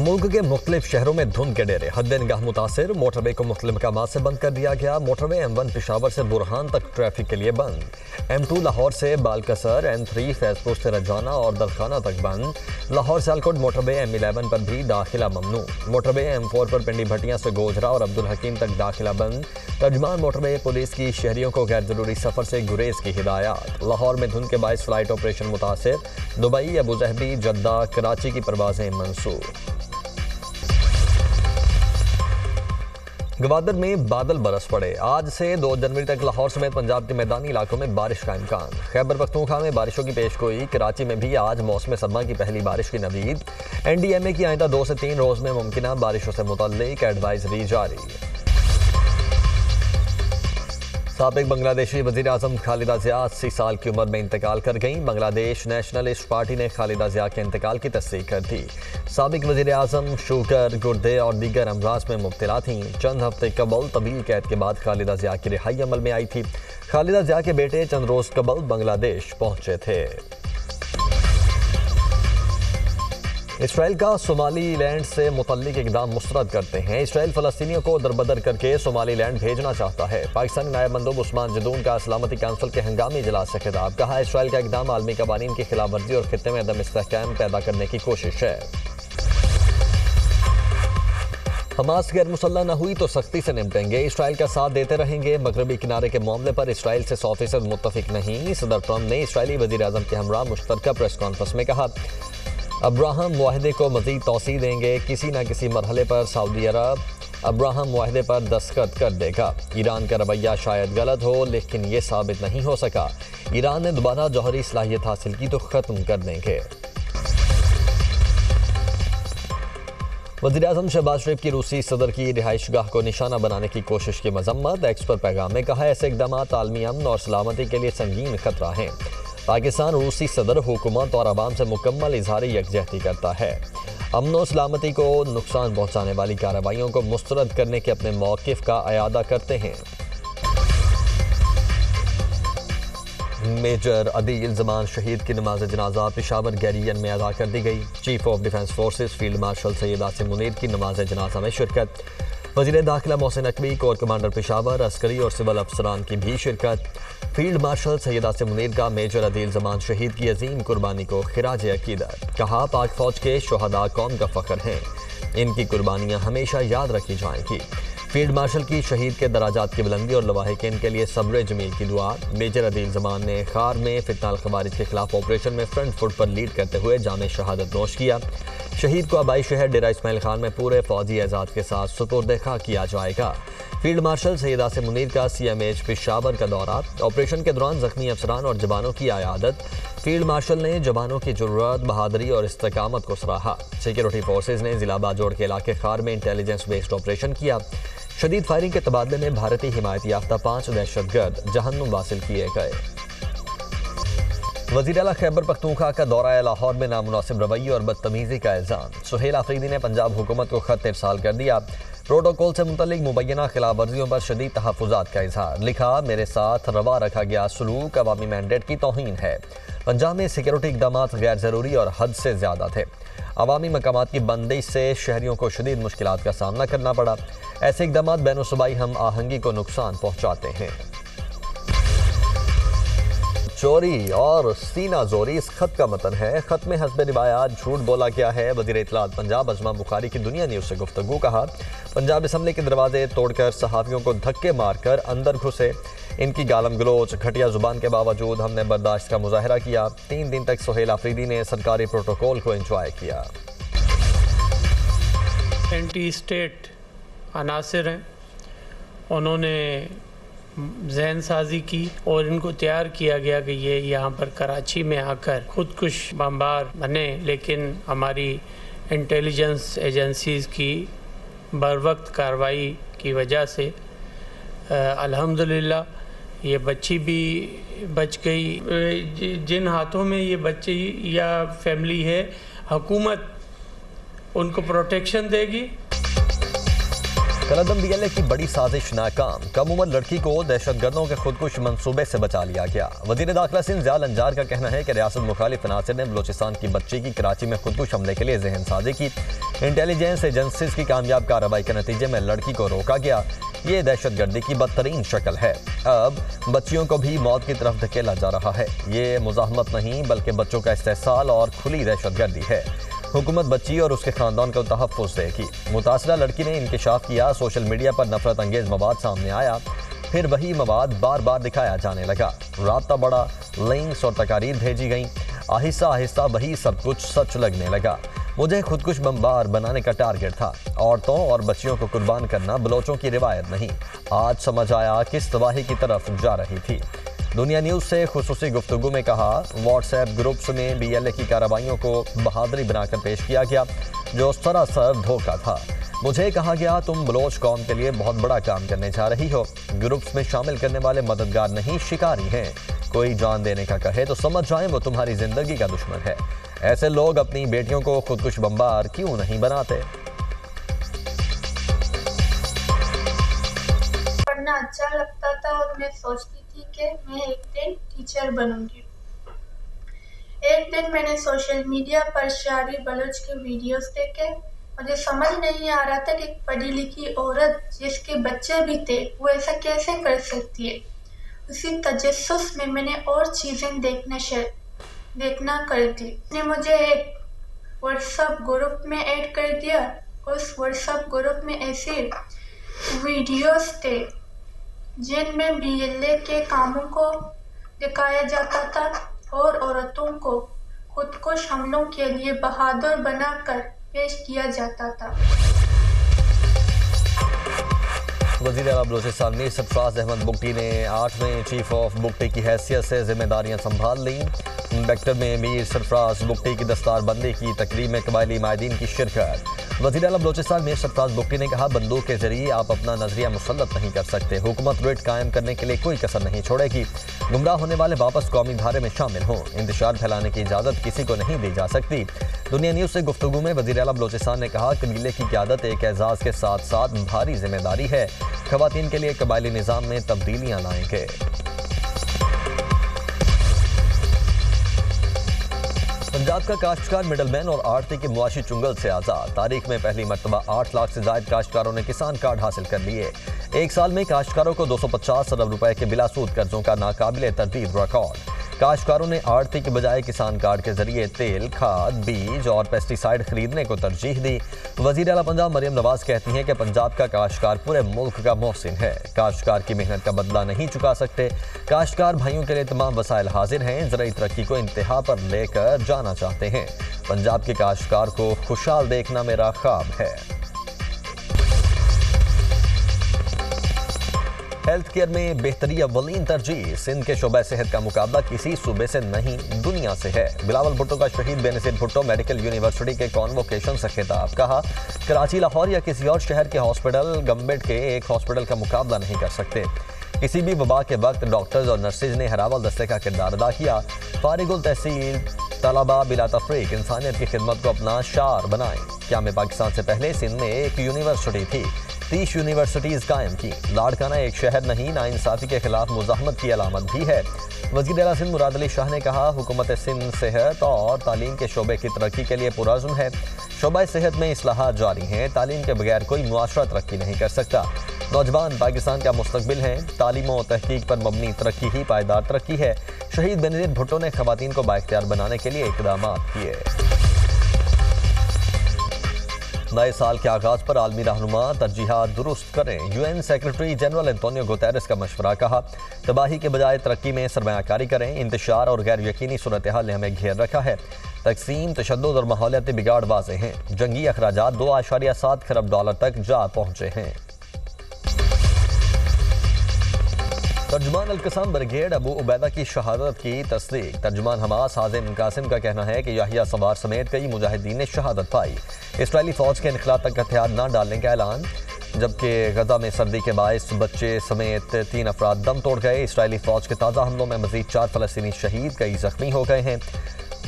मुल्क के मुख्तलिफ शहरों में धुंध के डेरे, हद निगाह मुतासिर। मोटरवे को मुख्तलिफ मकामात से बंद कर दिया गया। मोटरवे M1 पेशावर से बुरहान तक ट्रैफिक के लिए बंद। M2 लाहौर से बालकसर, M3 फैजपुर से रजाना और दलखाना तक बंद। लाहौर सियालकोट मोटरवे M11 पर भी दाखिला ममनू। मोटरवे M4 पर पिंडी भटियां से गोजरा और अब्दुल हकीम तक दाखिला बंद। तर्जमान मोटरवे पुलिस की शहरियों को गैर जरूरी सफर से गुरेज की हिदायत। लाहौर में धुंध के बायस फ्लाइट ऑपरेशन मुतासिर। दुबई, अबूजहबी, जद्दा, कराची की परवाजें मंसूख। गवादर में बादल बरस पड़े। आज से 2 जनवरी तक लाहौर समेत पंजाब के मैदानी इलाकों में बारिश का इम्कान। खैबर पख्तूनख्वा में बारिशों की पेशगोई। कराची में भी आज मौसम सरमा की पहली बारिश की नवीद। NDMA की आइंदा 2 से 3 रोज में मुमकिन बारिशों से मुतल्लिक एडवाइजरी जारी। साबिक बांग्लादेशी वज़ीर आज़म खालिदा ज़िया 80 साल की उम्र में इंतकाल कर गईं। बांग्लादेश नेशनलिस्ट पार्टी ने खालिदा ज़िया के इंतकाल की तस्दीक कर दी। साबिक वज़ीर आज़म शुगर, गुर्दे और दीगर अमराज में मुब्तला थीं। चंद हफ्ते कबल तवील कैद के बाद खालिदा ज़िया की रिहाई अमल में आई थी। खालिदा ज़िया के बेटे चंद रोज कबल बांग्लादेश पहुंचे थे। इसराइल का सोमालीलैंड से मुतल्लिक इकदाम मुस्तरद करते हैं। इसराइल फ़लस्तीनियों को दरबदर करके सोमालीलैंड भेजना चाहता है। पाकिस्तानी नायब मंदूब उस्मान जदून का सलामती काउंसिल के हंगामी इजलास से खिताब। कहा, इसराइल का इकदाम आलमी कवानीन की खिलाफ वर्जी और खित्ते में अदम इस्तेहकाम पैदा करने की कोशिश है। हमास गैर मुसल्लह न हुई तो सख्ती से निपटेंगे, इसराइल का साथ देते रहेंगे। मगरबी किनारे के मामले पर इसराइल से 100% मुत्तफिक नहीं। सदर ट्रंप ने इसराइली वज़ीर आज़म के हमरा मुश्तरका प्रेस कॉन्फ्रेंस में कहा, अब्राहम मुआहदे को मज़ीद तौसीह देंगे। किसी न किसी मरहले पर सऊदी अरब अब्राहम मुआहदे पर दस्तखत कर देगा। ईरान का रवैया शायद गलत हो, लेकिन ये साबित नहीं हो सका। ईरान ने दोबारा जौहरी सलाहियत हासिल की तो ख़त्म कर देंगे। वज़ीर आज़म शहबाज शरीफ की रूसी सदर की रिहाइशगाह को निशाना बनाने की कोशिश की मजम्मत। एक्स पर पैगाम में कहा, ऐसे इक़दाम आलमी अमन और सलामती के लिए संगीन खतरा हैं। पाकिस्तान रूसी सदर हुकूमत और आवाम से मुकम्मल इजहारी यकजहती करता है। अमन और सलामती को नुकसान पहुँचाने वाली कार्रवाइयों को मुस्तरद करने के अपने मौक़िफ़ का अयादा करते हैं। मेजर अदील ज़मान शहीद की नमाज जनाजा पेशावर गैरियन में अदा कर दी गई। Chief of defence forces field marshal Syed Asim Munir की नमाज जनाजा में शिरकत। वज़ीर दाखिला मोहसिन नकवी, कोर कमांडर पेशावर, अस्करी और सिविल अफसरान की भी शिरकत। फील्ड मार्शल सैयद आसिम मुनीर का मेजर अदील ज़मान शहीद की अजीम कुर्बानी को खिराज अकीदत। कहा, पाक फौज के शोहदा कौम का फ़ख्र हैं, इनकी कुर्बानियाँ हमेशा याद रखी जाएंगी। फील्ड मार्शल की शहीद के दराजात की बुलंदी और लवाहिकीन के लिए सब्र जमील की दुआ। मेजर अदील ज़मान ने खार में फितनाल खवारिज के खिलाफ ऑपरेशन में फ्रंट फुट पर लीड करते हुए जामे शहादत नोश किया। शहीद को आबाई शहर डेरा इस्माइल खान में पूरे फौजी एजाज के साथ सुपुर्द खा किया जाएगा। फील्ड मार्शल सैयद आसिम मुनीर का CMH पेशावर का दौरा। ऑपरेशन के दौरान जख्मी अफसरान और जवानों की आयादत। फील्ड मार्शल ने जवानों की जुर्रत, बहादुरी और इस्तकामत को सराहा। सिक्योरिटी फोर्सेज ने जिला बाजोड़ के इलाके खार में इंटेलिजेंस बेस्ड ऑपरेशन किया। शदीद फायरिंग के तबादले में भारतीय हिमायत याफ्ता 5 दहशतगर्द जहन्नुम वासिल किए गए। वज़ीर आला खैबर पख्तूनख्वा का दौरा लाहौर में नामुनासिब रवैये और बदतमीजी का इल्ज़ाम। सुहेल आफरीदी ने पंजाब हुकूमत को खत इरसाल कर दिया। प्रोटोकॉल से मुतल्लिक मुबैना खिलाफ वर्जियों पर शदीद तहफ़्फ़ुज़ात का इजहार। लिखा, मेरे साथ रवा रखा गया सलूक अवामी मैंडेट की तौहीन है। पंजाब में सिक्योरिटी इक़दाम गैर ज़रूरी और हद से ज़्यादा थे। अवामी मकामात की बंदिश से शहरियों को शदीद मुश्किलात का सामना करना पड़ा। ऐसे इक़दाम बैनुसूबाई हम आहंगी को नुकसान पहुँचाते हैं। चोरी और सीना जोरी इस खत का मतन है। खत में हस्ब रिवायात झूठ बोला गया है। वज़ीर इत्तलात पंजाब अज़मा बुखारी की दुनिया न्यूज़ से गुफ्तगू। कहा, पंजाब असम्बली के दरवाजे तोड़कर सहाफ़ियों को धक्के मारकर अंदर घुसे। इनकी गालम गलोच, घटिया जुबान के बावजूद हमने बर्दाश्त का मुजाहरा किया। 3 दिन तक सुहेल आफरीदी ने सरकारी प्रोटोकॉल को एंजॉय किया। एंटी स्टेट अनासिर हैं, उन्होंने जहन साजी की और इनको तैयार किया गया कि ये यहाँ पर कराची में आकर खुदकुश बमबार बने। लेकिन हमारी इंटेलिजेंस एजेंसीज़ की बरवक्त कार्रवाई की वजह से अल्हम्दुलिल्लाह ये बच्ची भी बच गई। जिन हाथों में ये बच्ची या फैमिली है, हुकूमत उनको प्रोटेक्शन देगी। कलदम बीएलए की बड़ी साजिश नाकाम, कम उम्र लड़की को दहशतगर्दों के खुदकुश मंसूबे से बचा लिया गया। वजीर दाखिला सिंध ज़ियाल अंजार का कहना है कि रियासत मुखालिफ अनासर ने बलोचिस्तान की बच्ची की कराची में खुदकुश हमले के लिए जहन साजी की। इंटेलिजेंस एजेंसीज की कामयाब कार्रवाई के नतीजे में लड़की को रोका गया। ये दहशतगर्दी की बदतरीन शक्ल है। अब बच्चियों को भी मौत की तरफ धकेला जा रहा है। ये मुजाहमत नहीं बल्कि बच्चों का इस्तेहसाल और खुली दहशतगर्दी है। हुकूमत बच्ची और उसके खानदान को तहफ़्फ़ुज़ देगी। मुतासरा लड़की ने इंकशाफ किया, सोशल मीडिया पर नफरत अंगेज मवाद सामने आया, फिर वही मवाद बार बार दिखाया जाने लगा। राब्ता बढ़ा, लिंक्स और तकारीर भेजी गईं। आहिस्ता आहिस्ता वही सब कुछ सच लगने लगा। मुझे खुदकुश बमबार बनाने का टारगेट था। औरतों और बच्चियों को कुर्बान करना बलोचों की रिवायत नहीं। आज समझ आया किस तबाही की तरफ जा रही थी। दुनिया न्यूज़ से खुसूसी गुफ्तगू में कहा, व्हाट्सएप ग्रुप्स में बीएलए की कार्रवाइयों को बहादुरी बनाकर पेश किया गया जो सरासर धोखा था। मुझे कहा गया तुम बलोच कौम के लिए बहुत बड़ा काम करने जा रही हो। ग्रुप्स में शामिल करने वाले मददगार नहीं शिकारी हैं। कोई जान देने का कहे तो समझ जाए वो तुम्हारी जिंदगी का दुश्मन है। ऐसे लोग अपनी बेटियों को खुदकुश बमबार क्यों नहीं बनाते। पढ़ना अच्छा लगता था और मैं सोचती थी कि मैं एक दिन टीचर बनूंगी। एक दिन मैंने सोशल मीडिया पर शायरी बलोच के वीडियोस देखे। मुझे समझ नहीं आ रहा था कि एक पढ़ी लिखी औरत जिसके बच्चे भी थे वो ऐसा कैसे कर सकती है। उसी तजस्सुस में मैंने और चीज़ें देखना कर दी। उसने मुझे एक व्हाट्सएप ग्रुप में ऐड कर दिया। उस व्हाट्सएप ग्रुप में ऐसे वीडियोस थे जिनमें बीएलए के कामों को दिखाया जाता था और औरतों को खुदकुश हमलों के लिए बहादुर बनाकर पेश किया जाता था। वज़ीर आला बलोचिस्तान मीर सरफराज अहमद बुगटी ने 8वें चीफ ऑफ बुगटी की हैसियत से जिम्मेदारियां संभाल लीं। बेक्टर में मीर सरफराज बुगटी की दस्तारबंदी की तकरीब में कबायली माहिदीन की शिरकत। वज़ीर आला बलोचिस्तान मीर सरफराज बुगटी ने कहा, बंदूक के जरिए आप अपना नजरिया मुसल्लत नहीं कर सकते। हुकूमत रेट कायम करने के लिए कोई कसर नहीं छोड़ेगी। गुमराह होने वाले वापस कौमी धारे में शामिल हों। इंतशार फैलाने की इजाज़त किसी को नहीं दी जा सकती। दुनिया न्यूज़ से गुफ्तगू में वज़ीर आला बलोचिस्तान ने कहा, कबीले की क़यादत एक एजाज़ के साथ साथ भारी जिम्मेदारी है। ख़वातीन के लिए कबायली निज़ाम में तब्दीलियाँ लाएंगे। पंजाब का काश्तकार मिडलमैन और आड़ती के मुआशी चुंगल से आज़ाद। तारीख में पहली मरतबा 8 लाख से ज़ायद काश्तकारों ने किसान कार्ड हासिल कर लिए। एक साल में काश्तकारों को 250 अरब रुपए के बिलासूद कर्जों का नाकाबिले तरतीब रिकॉर्ड। काश्तकारों ने आड़ती के बजाय किसान कार्ड के जरिए तेल, खाद, बीज और पेस्टिसाइड खरीदने को तरजीह दी। वज़ीर आला पंजाब मरियम नवाज कहती हैं कि पंजाब का काश्तकार पूरे मुल्क का मोहसिन है। काश्तकार की मेहनत का बदला नहीं चुका सकते। काश्तकार भाइयों के लिए तमाम वसाइल हाजिर हैं। ज़राई तरक्की को इंतहा पर लेकर जाना चाहते हैं। पंजाब के काश्तकार को खुशहाल देखना मेरा ख्वाब है। हेल्थ केयर में बेहतरी अव्वलीन तरजीह। सिंध के शोबा सेहत का मुकाबला किसी सूबे से नहीं दुनिया से है। बिलावल भुट्टो का शहीद बेनज़ीर भुट्टो मेडिकल यूनिवर्सिटी के कॉन्वोकेशन से खिताब। कहा, कराची, लाहौर या किसी और शहर के हॉस्पिटल गवर्नमेंट के एक हॉस्पिटल का मुकाबला नहीं कर सकते। किसी भी वबा के वक्त डॉक्टर्स और नर्सेज ने हरावल दस्ते का किरदार अदा किया। फारिगुल तहसील तलबा बिला तफरीक इंसानियत की खिदमत को अपना शार बनाएं। क़याम पाकिस्तान से पहले सिंध में एक यूनिवर्सिटी थी। 30 यूनिवर्सिटीज़ कायम की। लाड़काना एक शहर नहीं, नाइंसाफ़ी के खिलाफ मुज़ाहमत की अलामत भी है। वज़ीर आला सिंध मुराद अली शाह ने कहा, हुकूमत सिंध सेहत और तालीम के शोबे की तरक्की के लिए पुरअज़्म है। शोबा सेहत में इस्लाहात जारी हैं। तालीम के बगैर कोई मुआशरा तरक्की नहीं कर सकता। नौजवान पाकिस्तान का मुस्तकबिल हैं। तालीम और तहकीक पर मबनी तरक्की ही पायदार तरक्की है। शहीद बेनज़ीर भुट्टो ने ख़वातीन को बाइख्तियार बनाने के लिए इक़दामात किए। नए साल के आगाज पर आलमी रहनुमा तरजीहात दुरुस्त करें। UN secretary general Antonio Guterres का मशवरा। कहा, तबाही के बजाय तरक्की में सरमायाकारी करें। इंतशार और गैर यकीनी सूरत हाल ने हमें घेर रखा है। तकसीम, तशद्दुद और माहौलियाती बिगाड़ वाज़ेह हैं। जंगी अखराजात 2.7 खरब डॉलर तक जा पहुँचे हैं। तर्जुमान अल-कसाम ब्रिगेड अबू उबैदा की शहादत की तस्दीक। तर्जुमान हमास हाजिम कासिम का कहना है कि याहिया सवार समेत कई मुजाहिदीन ने शहादत पाई। इसराइली फौज के इनखला तक हथियार न डालने का ऐलान। जबकि गजा में सर्दी के बायस बच्चे समेत 3 अफराद दम तोड़ गए। इसराइली फौज के ताज़ा हमलों में मजीद 4 फ़लस्तीनी शहीद, कई जख्मी हो गए हैं।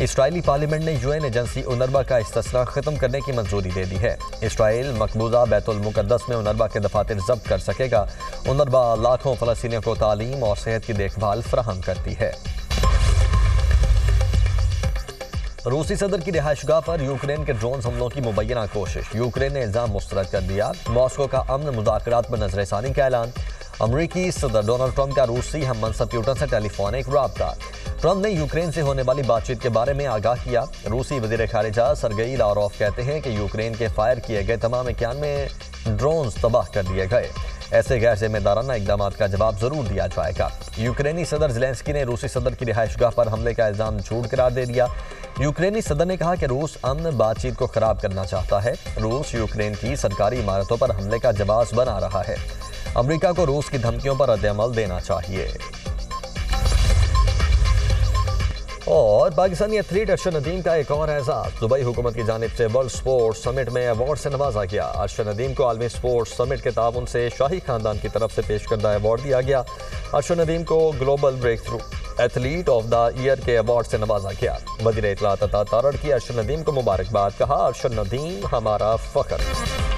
इसराइली पार्लियामेंट ने यूएन एजेंसी उनरवा का इस्तिस्ना खत्म करने की मंजूरी दे दी है। इसराइल मकबूजा बैतुल मुकद्दस में उनरवा के दफातर जब्त कर सकेगा। उनरवा लाखों फलस्तीनियों को तालीम और सेहत की देखभाल फराहम करती है। रूसी सदर की रिहाइशगाह पर यूक्रेन के ड्रोन हमलों की मुबैना कोशिश। यूक्रेन ने इल्जाम मुस्तरद कर दिया। मॉस्को का अमन मुज़ाकरात पर नजरसानी का ऐलान। अमरीकी सदर डोनाल्ड ट्रंप का रूसी हम मनसब प्यूटन से टेलीफोनिक राब्ता। ट्रंप ने यूक्रेन से होने वाली बातचीत के बारे में आगाह किया। रूसी वज़ीर ख़ारिजा सरगेई लारोफ कहते हैं कि यूक्रेन के फायर किए गए तमाम 91 ड्रोन तबाह कर दिए गए। ऐसे गैर जिम्मेदाराना इकदाम का जवाब जरूर दिया जाएगा। यूक्रेनी सदर ज़ेलेंस्की ने रूसी सदर की रिहाइशगाह पर हमले का इल्जाम झूठ करार दे दिया। यूक्रेनी सदर ने कहा कि रूस अमन बातचीत को खराब करना चाहता है। रूस यूक्रेन की सरकारी इमारतों पर हमले का जवाब बना रहा है। अमेरिका को रूस की धमकियों पर रद्द-ए-अमल देना चाहिए। और पाकिस्तानी एथलीट अरशद नदीम का एक और एजाज। दुबई हुकूमत की जानिब से वर्ल्ड स्पोर्ट्स समिट में अवार्ड से नवाजा गया। अरशद नदीम को आलमी स्पोर्ट्स समिट के ताउन से शाही खानदान की तरफ से पेश करदा अवार्ड दिया गया। अरशद नदीम को global breakthrough athlete of the year के अवार्ड से नवाजा गया। वज़ीर इत्तलात अता तारड़ की अरशद नदीम को मुबारकबाद। कहा, अरशद नदीम हमारा फख्र।